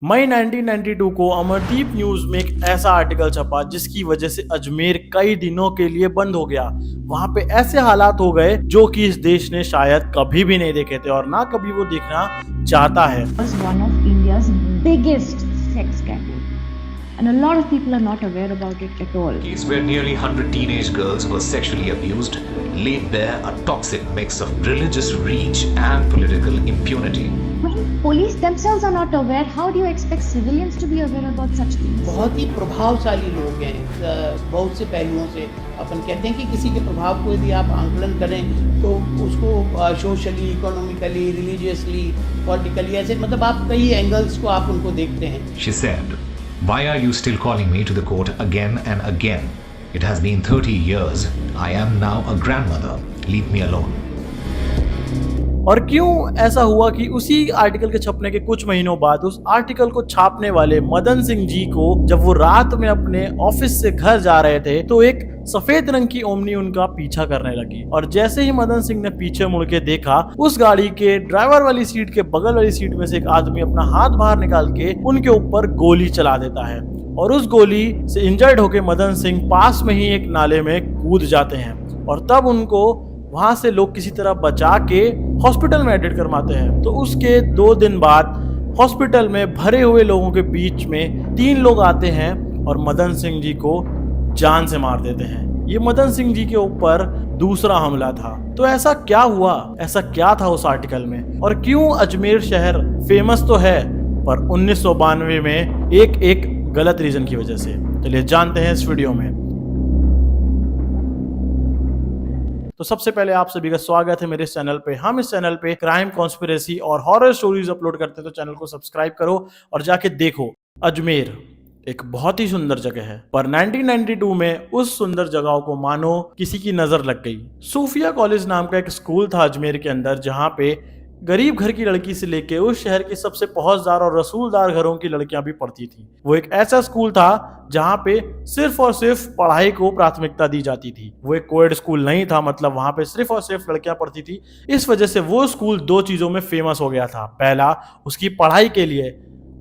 मई 1992 को अमरदीप न्यूज में एक ऐसा आर्टिकल छपा जिसकी वजह से अजमेर कई दिनों के लिए बंद हो गया। वहां पे ऐसे हालात हो गए जो कि इस देश ने शायद कभी भी नहीं देखे थे और ना कभी वो देखना चाहता है। Was one of India's biggest sex scandal. And a lot of people are not aware about it at all. Case where nearly 100 teenage girls were sexually abused laid bare a toxic mix of religious reach and political impunity. When police themselves are not aware, how do you expect civilians to be aware about such things? बहुत ही प्रभावशाली लोग हैं बहुत से पहलुओं से। अपन कहते हैं कि किसी के प्रभाव को यदि आप आंकलन करें तो उसको सोशली, इकोनॉमिकली, रिलीजियसली, पॉलिटिकली, ऐसे मतलब आप कई एंगल्स को आप उनको देखते हैं। She said, "Why are you still calling me to the court again and again? It has been 30 years. I am now a grandmother. Leave me alone." और क्यों ऐसा हुआ कि उसी आर्टिकल के छपने के कुछ महीनों बाद उस आर्टिकल को छापने वाले मदन सिंह जी को जब वो रात में अपने ऑफिस से घर जा रहे थे तो एक सफेद रंग की ओमनी उनका पीछा करने लगी। और जैसे ही मदन सिंह ने पीछे मुड़ के देखा, उस गाड़ी के ड्राइवर वाली सीट के बगल वाली सीट में से एक आदमी अपना हाथ बाहर निकाल के उनके ऊपर गोली चला देता है और उस गोली से इंजर्ड होके मदन सिंह पास में ही एक नाले में कूद जाते हैं। और तब उनको वहां से लोग किसी तरह बचा के हॉस्पिटल में एडमिट करवाते हैं। तो उसके 2 दिन बाद हॉस्पिटल में भरे हुए लोगों के बीच में 3 लोग आते हैं और मदन सिंह जी को जान से मार देते हैं। ये मदन सिंह जी के ऊपर दूसरा हमला था। तो ऐसा क्या हुआ, ऐसा क्या था उस आर्टिकल में, और क्यों अजमेर शहर फेमस तो है पर 1992 में एक गलत रीजन की वजह से। चलिए जानते हैं इस वीडियो में। तो सबसे पहले आप सभी का स्वागत है मेरे इस चैनल पे। हम इस चैनल पे क्राइम, कॉन्स्पिरेसी और हॉरर स्टोरीज अपलोड करते हैं, तो चैनल को सब्सक्राइब करो और जाके देखो। अजमेर एक बहुत ही सुंदर जगह है, पर 1992 में उस सुंदर जगह को मानो किसी की नजर लग गई। सूफिया कॉलेज नाम का एक स्कूल था अजमेर के अंदर, जहाँ पे गरीब घर की लड़की से लेके उस शहर की सबसे पहुंचदार और रसूलदार घरों की लड़कियां भी पढ़ती थी। वो एक ऐसा स्कूल था जहां पे सिर्फ और सिर्फ पढ़ाई को प्राथमिकता दी जाती थी। वो एक कोएड स्कूल नहीं था, मतलब वहां पे सिर्फ और सिर्फ लड़कियां पढ़ती थी। इस वजह से वो स्कूल 2 चीजों में फेमस हो गया था। पहला, उसकी पढ़ाई के लिए,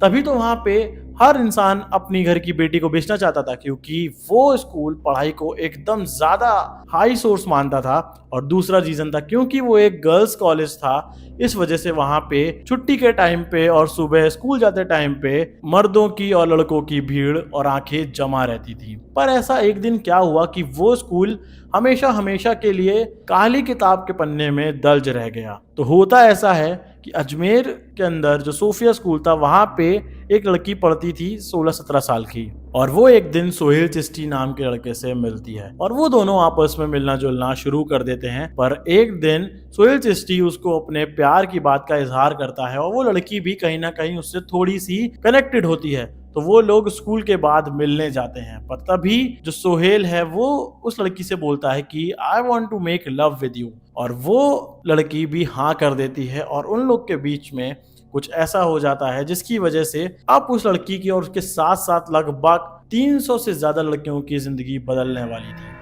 तभी तो वहां पे हर इंसान अपनी घर की बेटी को बेचना चाहता था, क्योंकि वो स्कूल पढ़ाई को एकदम ज्यादा हाई सोर्स मानता था। और दूसरा रीजन था क्योंकि वो एक गर्ल्स कॉलेज था। इस वजह से वहां पे छुट्टी के टाइम पे और सुबह स्कूल जाते टाइम पे मर्दों की और लड़कों की भीड़ और आंखें जमा रहती थी। पर ऐसा एक दिन क्या हुआ कि वो स्कूल हमेशा हमेशा के लिए काली किताब के पन्ने में दर्ज रह गया। तो होता ऐसा है कि अजमेर के अंदर जो सूफिया स्कूल था, वहां पे एक लड़की पढ़ती थी 16-17 साल की, और वो एक दिन सोहेल चिश्ती नाम के लड़के से मिलती है और वो दोनों आपस में मिलना जुलना शुरू कर देते हैं। पर एक दिन सोहेल चिश्ती उसको अपने प्यार की बात का इजहार करता है और वो लड़की भी कहीं ना कहीं उससे थोड़ी सी कनेक्टेड होती है। तो वो लोग स्कूल के बाद मिलने जाते हैं। पर तभी जो सोहेल है वो उस लड़की से बोलता है कि I want to make love with you, और वो लड़की भी हाँ कर देती है और उन लोग के बीच में कुछ ऐसा हो जाता है जिसकी वजह से अब उस लड़की की और उसके साथ साथ लगभग 300 से ज्यादा लड़कियों की जिंदगी बदलने वाली थी।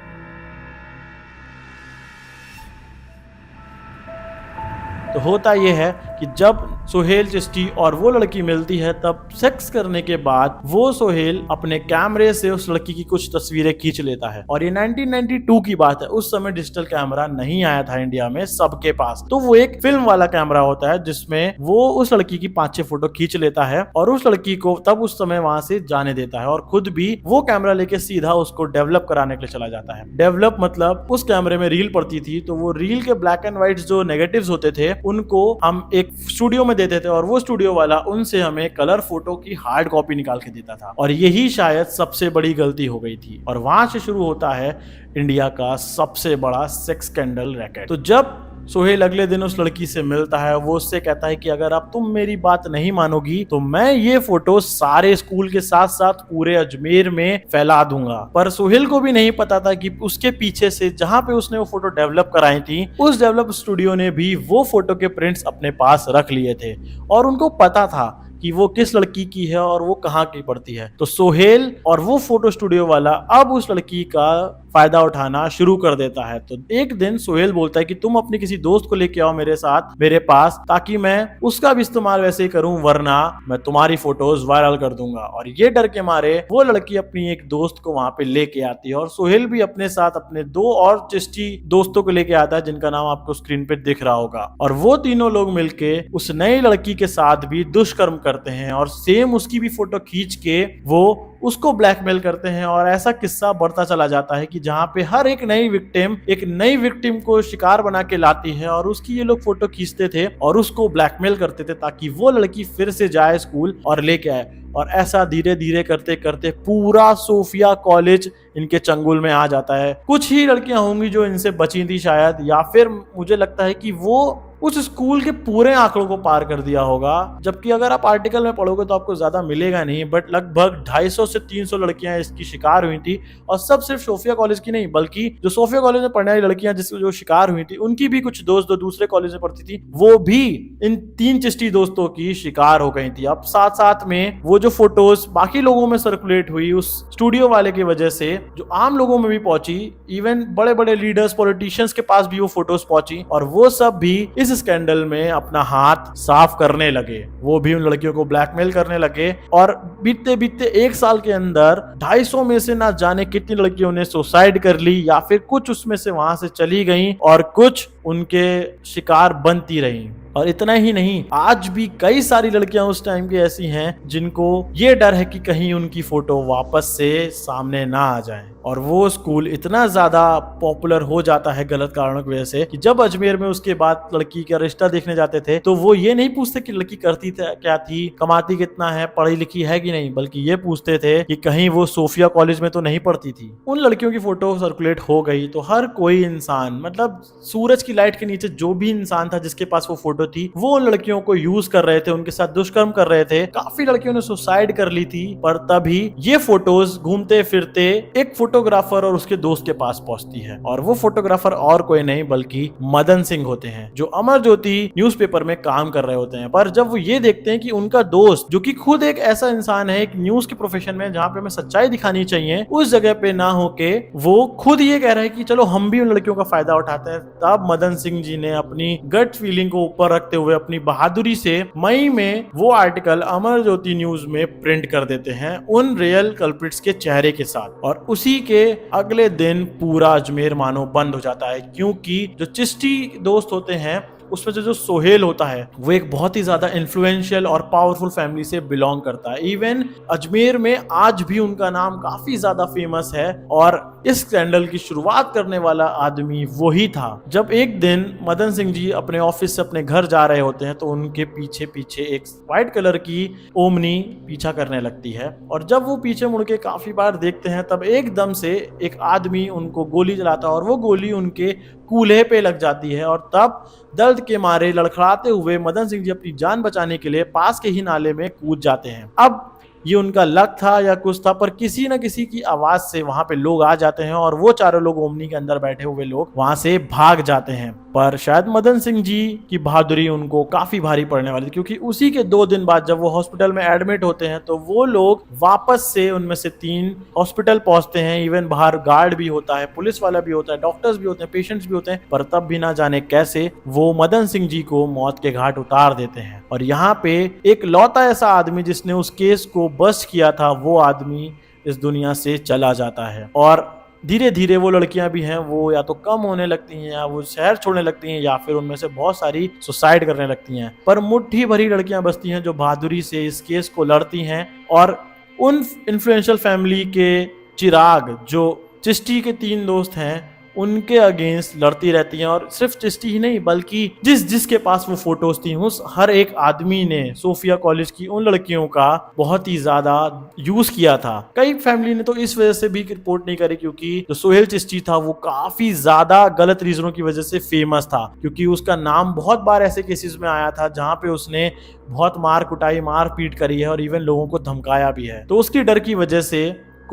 तो होता यह है कि जब सोहेल चिश्ती और वो लड़की मिलती है, तब सेक्स करने के बाद वो सोहेल अपने कैमरे से उस लड़की की कुछ तस्वीरें खींच लेता है। और ये 1992 की बात है, उस समय डिजिटल कैमरा नहीं आया था इंडिया में सबके पास। तो वो एक फिल्म वाला कैमरा होता है जिसमें वो उस लड़की की 5-6 फोटो खींच लेता है और उस लड़की को तब उस समय वहां से जाने देता है और खुद भी वो कैमरा लेके सीधा उसको डेवलप कराने के लिए चला जाता है। डेवलप मतलब उस कैमरे में रील पड़ती थी, तो वो रील के ब्लैक एंड व्हाइट जो नेगेटिव्स होते थे उनको हम एक स्टूडियो में देते थे और वो स्टूडियो वाला उनसे हमें कलर फोटो की हार्ड कॉपी निकाल के देता था। और यही शायद सबसे बड़ी गलती हो गई थी। और वहां से शुरू होता है इंडिया का सबसे बड़ा सेक्स स्कैंडल रैकेट। तो जब सोहेल अगले दिन उस लड़की से मिलता है, वो उससे कहता है कि अगर अब तुम मेरी बात नहीं मानोगी तो मैं ये फोटो सारे स्कूल के साथ साथ पूरे अजमेर में फैला दूंगा। पर सोहेल को भी नहीं पता था कि उसके पीछे से जहां पे उसने वो फोटो डेवलप कराई थी, उस डेवलप स्टूडियो ने भी वो फोटो के प्रिंट्स अपने पास रख लिए थे और उनको पता था कि वो किस लड़की की है और वो कहाँ की पड़ती है। तो सोहेल और वो फोटो स्टूडियो वाला अब उस लड़की का फायदा उठाना शुरू कर देता है। तो एक दिन सोहेल बोलता है कि तुम अपने किसी दोस्त को लेके आओ मेरे साथ मेरे पास, ताकि मैं उसका भी इस्तेमाल वैसे ही करूं, वरना मैं तुम्हारी फोटोज वायरल कर दूंगा। और ये डर के मारे वो लड़की अपनी एक दोस्त को वहां पे लेके आती है और सोहेल भी अपने साथ अपने 2 और चिश्ती दोस्तों को लेके आता है जिनका नाम आपको स्क्रीन पे दिख रहा होगा। और वो तीनों लोग मिलके उस नई लड़की के साथ भी दुष्कर्म करते हैं और सेम उसकी भी फोटो खींच के वो उसको ब्लैकमेल करते हैं। और ऐसा किस्सा बढ़ता चला जाता है कि जहां पे हर एक नई विक्टिम को शिकार बना के लाती है और उसकी ये लोग फोटो खींचते थे और उसको ब्लैकमेल करते थे ताकि वो लड़की फिर से जाए स्कूल और लेके आए। और ऐसा धीरे धीरे करते करते पूरा सोफिया कॉलेज इनके चंगुल में आ जाता है। कुछ ही लड़कियां होंगी जो इनसे बची थी शायद, या फिर मुझे लगता है कि वो उस स्कूल के पूरे आंकड़ों को पार कर दिया होगा। जबकि अगर आप आर्टिकल में पढ़ोगे तो आपको ज्यादा मिलेगा नहीं, बट लगभग 250 से 300 लड़कियां इसकी शिकार हुई थी। और सब सिर्फ सोफिया कॉलेज की नहीं, बल्कि जो सोफिया कॉलेज में पढ़ने वाली लड़कियां जो शिकार हुई थी उनकी भी कुछ दोस्त जो दूसरे कॉलेज में पढ़ती थी वो भी इन 3 चिश्ती दोस्तों की शिकार हो गई थी। अब साथ साथ में वो जो फोटोज बाकी लोगों में सर्कुलेट हुई उस स्टूडियो वाले की वजह से, जो आम लोगों में भी पहुंची, इवन बड़े बड़े लीडर्स पॉलिटिशियंस के पास भी वो फोटोज पहुंची, और वो सब भी इस स्कैंडल में अपना हाथ साफ करने लगे। वो भी उन लड़कियों को ब्लैकमेल करने लगे और बीतते बीतते 1 साल के अंदर 250 में से ना जाने कितनी लड़कियों ने सुसाइड कर ली, या फिर कुछ उसमें से वहां से चली गईं और कुछ उनके शिकार बनती रहीं। और इतना ही नहीं, आज भी कई सारी लड़कियां उस टाइम की ऐसी हैं जिनको ये डर है कि कहीं उनकी फोटो वापस से सामने ना आ जाए। और वो स्कूल इतना ज्यादा पॉपुलर हो जाता है गलत कारणों की वजह से कि जब अजमेर में उसके बाद लड़की का रिश्ता देखने जाते थे तो वो ये नहीं पूछते कि लड़की करती क्या थी, कमाती कितना है, पढ़ी लिखी है कि नहीं, बल्कि ये पूछते थे कि कहीं वो सोफिया कॉलेज में तो नहीं पढ़ती थी। उन लड़कियों की फोटो सर्कुलेट हो गई तो हर कोई इंसान, मतलब सूरज की लाइट के नीचे जो भी इंसान था जिसके पास वो फोटो थी, वो उन लड़कियों को यूज कर रहे थे, उनके साथ दुष्कर्म कर रहे थे। काफी लड़कियों ने सुसाइड कर ली थी। पर तभी ये फोटोज घूमते फिरते एक फोटोग्राफर और उसके दोस्त के पास पहुंचती है, और वो फोटोग्राफर और कोई नहीं बल्कि मदन सिंह होते हैं, जो अमर ज्योति न्यूज़पेपर में काम कर रहे होते हैं। पर जब वो ये देखते हैं कि उनका दोस्त, जो कि खुद एक ऐसा इंसान है एक न्यूज के प्रोफेशन में जहां पे हमें सच्चाई दिखानी चाहिए, उस जगह पे ना होके वो खुद ये कह रहे हैं कि चलो हम भी उन लड़कियों का फायदा उठाते हैं, तब मदन सिंह जी ने अपनी गट फीलिंग को ऊपर रखते हुए अपनी बहादुरी से मई में वो आर्टिकल अमर ज्योति न्यूज में प्रिंट कर देते हैं उन रियल कल्प्रिट्स के चेहरे के साथ। और उसी के अगले दिन पूरा अजमेर मानो बंद हो जाता है, क्योंकि जो चिश्ती दोस्त होते हैं उसमें से जो सोहेल होता है वो एक बहुत ही ज्यादा इन्फ्लुएंशियल और पावरफुल फैमिली से बिलोंग करता है। इवन अजमेर में आज भी उनका नाम काफी ज्यादा फेमस है, और इस स्कैंडल की शुरुआत करने वाला आदमी वही था। जब एक दिन मदन सिंह जी अपने ऑफिस से अपने घर जा रहे होते हैं तो उनके पीछे पीछे एक व्हाइट कलर की ओमनी पीछा करने लगती है, और जब वो पीछे मुड़ के काफी बार देखते हैं तब एकदम से एक आदमी उनको गोली चलाता है और वो गोली उनके कूल्हे पे लग जाती है। और तब दर्द के मारे लड़खड़ाते हुए मदन सिंह जी अपनी जान बचाने के लिए पास के ही नाले में कूद जाते हैं। अब ये उनका लक था या कुछ था, पर किसी न किसी की आवाज से वहां पे लोग आ जाते हैं और वो चारों लोग ओमनी के अंदर बैठे हुए लोग वहां से भाग जाते हैं। पर शायद मदन सिंह जी की बहादुरी उनको काफी भारी पड़ने वाली थी, क्योंकि उसी के 2 दिन बाद जब वो हॉस्पिटल में एडमिट होते हैं तो वो लोग वापस से उनमें से 3 हॉस्पिटल पहुंचते हैं। इवन बाहर गार्ड भी होता है, पुलिस वाला भी होता है, डॉक्टर्स भी होते हैं, पेशेंट्स भी होते हैं, पर तब भी ना जाने कैसे वो मदन सिंह जी को मौत के घाट उतार देते हैं। और यहाँ पे एक लौता ऐसा आदमी जिसने उस केस को बस्ट किया था, वो आदमी इस दुनिया से चला जाता है। और धीरे धीरे वो लड़कियां भी हैं वो या तो कम होने लगती हैं, या वो शहर छोड़ने लगती हैं, या फिर उनमें से बहुत सारी सुसाइड करने लगती हैं। पर मुट्ठी भरी लड़कियां बचती हैं जो बहादुरी से इस केस को लड़ती हैं, और उन इन्फ्लुएंशियल फैमिली के चिराग जो चिश्ती के 3 दोस्त हैं उनके अगेंस्ट लड़ती रहती हैं। और सिर्फ चिश्ती ही नहीं बल्कि जिसके पास वो फोटोज थी उस हर एक आदमी ने सोफिया कॉलेज की उन लड़कियों का बहुत ही ज्यादा यूज किया था। कई फैमिली ने तो इस वजह से भी रिपोर्ट नहीं करी, क्योंकि जो सोहेल चिश्ती था वो काफी ज्यादा गलत रीजनों की वजह से फेमस था, क्योंकि उसका नाम बहुत बार ऐसे केसेस में आया था जहां पे उसने बहुत मार कुटाई मार पीट करी है और इवन लोगों को धमकाया भी है। तो उसकी डर की वजह से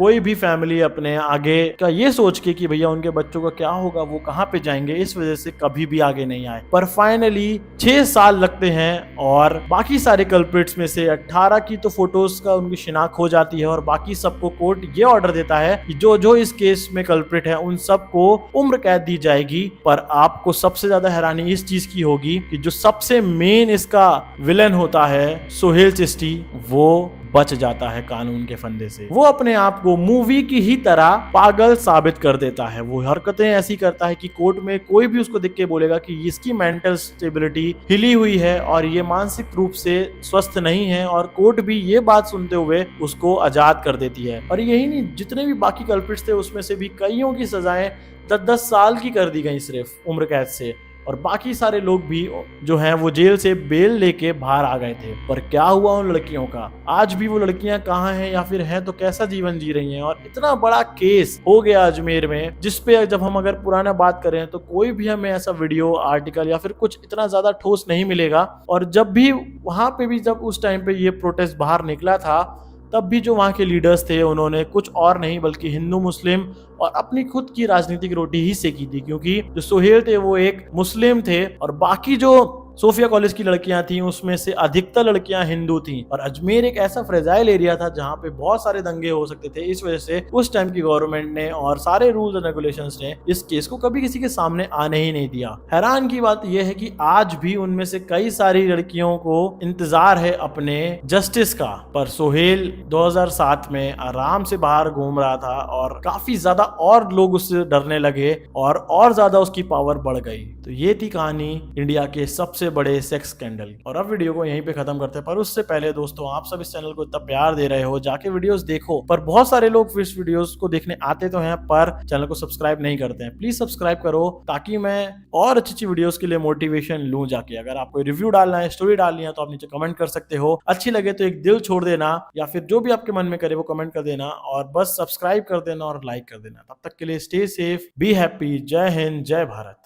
कोई भी फैमिली अपने आगे का ये सोच के कि भैया उनके बच्चों का क्या होगा, वो कहाँ पे जाएंगे, इस वजह से कभी भी आगे नहीं आए। पर फाइनली 6 साल लगते हैं और बाकी सारे कल्प्रिट्स में से 18 की तो फोटोज का उनकी शिनाख्त हो जाती है और बाकी सबको कोर्ट ये ऑर्डर देता है कि जो जो इस केस में कल्प्रिट है उन सबको उम्र कैद दी जाएगी। पर आपको सबसे ज्यादा हैरानी इस चीज की होगी कि जो सबसे मेन इसका विलन होता है सोहेल चिश्ती, वो बच जाता है कानून के फंदे से। वो अपने आप को मूवी की ही तरह पागल साबित कर देता है। वो हरकतें ऐसी करता है कि कोर्ट में कोई भी उसको देख के बोलेगा कि इसकी मेंटल स्टेबिलिटी हिली हुई है और ये मानसिक रूप से स्वस्थ नहीं है, और कोर्ट भी ये बात सुनते हुए उसको आजाद कर देती है। और यही नहीं, जितने भी बाकी कल्प्रिट्स थे उसमें से भी कईयों की सजाएं 10-10 साल की कर दी गई सिर्फ उम्र कैद से, और बाकी सारे लोग भी जो हैं वो जेल से बेल लेके बाहर आ गए थे। पर क्या हुआ उन लड़कियों का? आज भी वो लड़कियां कहाँ हैं, या फिर हैं तो कैसा जीवन जी रही हैं? और इतना बड़ा केस हो गया अजमेर में, जिसपे जब हम अगर पुराना बात करें तो कोई भी हमें ऐसा वीडियो, आर्टिकल या फिर कुछ इतना ज्यादा ठोस नहीं मिलेगा। और जब भी वहां पे भी, जब उस टाइम पे ये प्रोटेस्ट बाहर निकला था, तब भी जो वहाँ के लीडर्स थे उन्होंने कुछ और नहीं बल्कि हिंदू मुस्लिम और अपनी खुद की राजनीतिक रोटी ही सेकी थी, क्योंकि जो सोहेल थे वो एक मुस्लिम थे और बाकी जो सोफिया कॉलेज की लड़कियां थी उसमें से अधिकतर लड़कियां हिंदू थीं। और अजमेर एक ऐसा फ्रेजाइल एरिया था जहां पे बहुत सारे दंगे हो सकते थे। इस वजह से उस टाइम की गवर्नमेंट ने और सारे रूल्स एंड रेगुलेशंस ने इस केस को कभी किसी के सामने आने ही नहीं दिया। हैरान की बात यह है कि आज भी उनमें से कई सारी लड़कियों को इंतजार है अपने जस्टिस का। पर सोहेल 2007 में आराम से बाहर घूम रहा था और काफी ज्यादा और लोग उससे डरने लगे और ज्यादा उसकी पावर बढ़ गई। तो ये थी कहानी इंडिया के सबसे बड़े सेक्स स्कैंडल। और अब वीडियो को यहीं पे खत्म करते हैं, पर उससे पहले दोस्तों, आप सब इस चैनल को इतना प्यार दे रहे हो, जाके वीडियोस देखो। पर बहुत सारे लोग इस वीडियोस को देखने आते तो हैं पर चैनल को सब्सक्राइब नहीं करते हैं। प्लीज सब्सक्राइब करो ताकि मैं और अच्छी वीडियोस के लिए मोटिवेशन लूं जाके। अगर आपको रिव्यू डालना है, स्टोरी डालनी है, तो आप नीचे कमेंट कर सकते हो। अच्छी लगे तो एक दिल छोड़ देना या फिर जो भी आपके मन में करे वो कमेंट कर देना, और बस सब्सक्राइब कर देना और लाइक कर देना। तब तक के लिए स्टे सेफ, बी हैप्पी। जय हिंद, जय भारत।